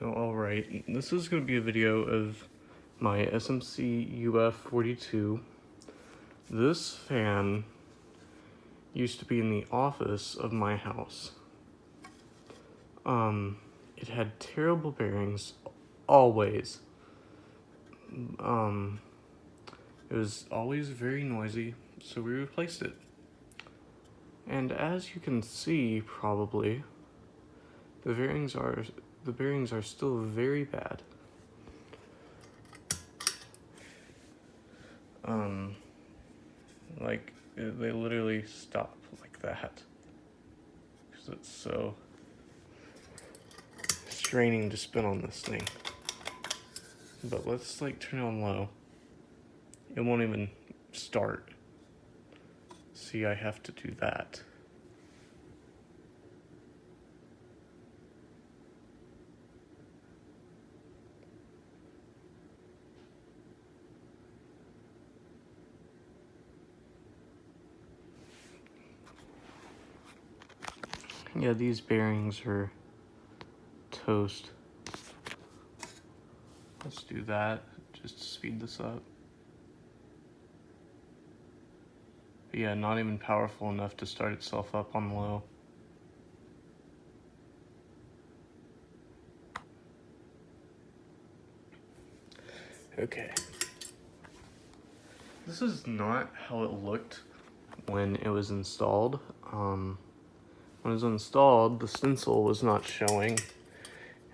Alright, this is going to be a video of my SMC UF42. This fan used to be in the office of my house. It had terrible bearings, always. It was always very noisy, so we replaced it. And as you can see, probably, the bearings are still very bad. They literally stop like that because it's so straining to spin on this thing. But let's turn it on low. It won't even start. See, I have to do that. Yeah, these bearings are toast. Let's do that just to speed this up. But yeah, not even powerful enough to start itself up on low. Okay. This is not how it looked when it was installed. When it was installed, the stencil was not showing,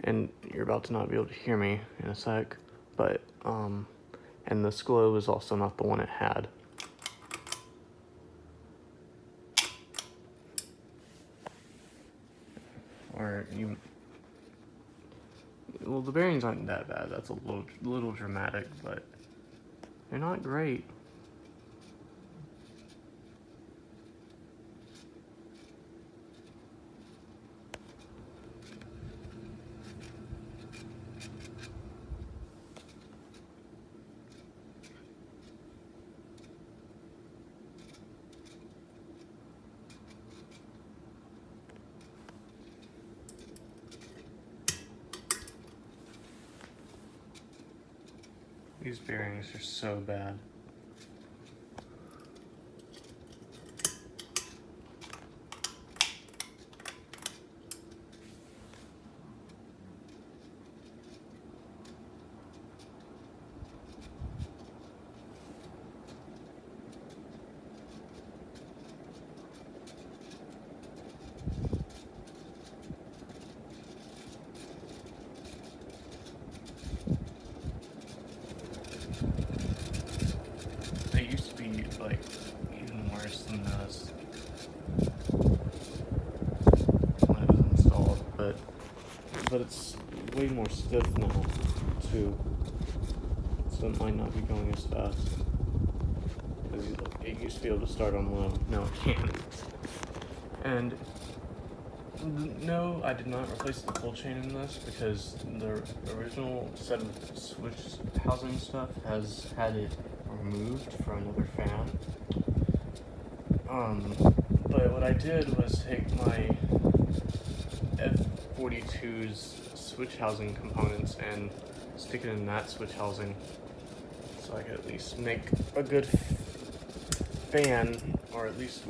and you're about to not be able to hear me in a sec, but, and this glow was also not the one it had. Well, the bearings aren't that bad. That's a little dramatic, but they're not great. These bearings are so bad. They used to be even worse than this when it was installed, but it's way more stiff now too, so it might not be going as fast. Because it used to be able to start on low, now it can't. And no, I did not replace the pull chain in this because the original set of switch housing stuff has had it removed for another fan. But what I did was take my F42's switch housing components and stick it in that switch housing so I could at least make a good fan, or at least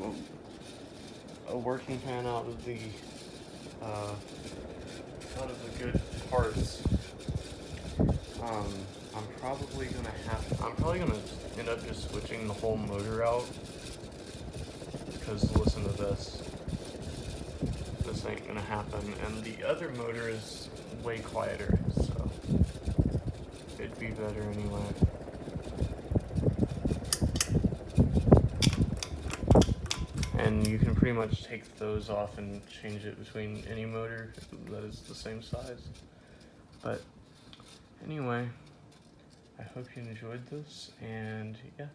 a working fan out of the good parts. I'm probably gonna end up just switching the whole motor out, because listen to this. This ain't gonna happen, and the other motor is way quieter, so it'd be better anyway. And you can pretty much take those off and change it between any motor that is the same size. But anyway, I hope you enjoyed this, and yeah.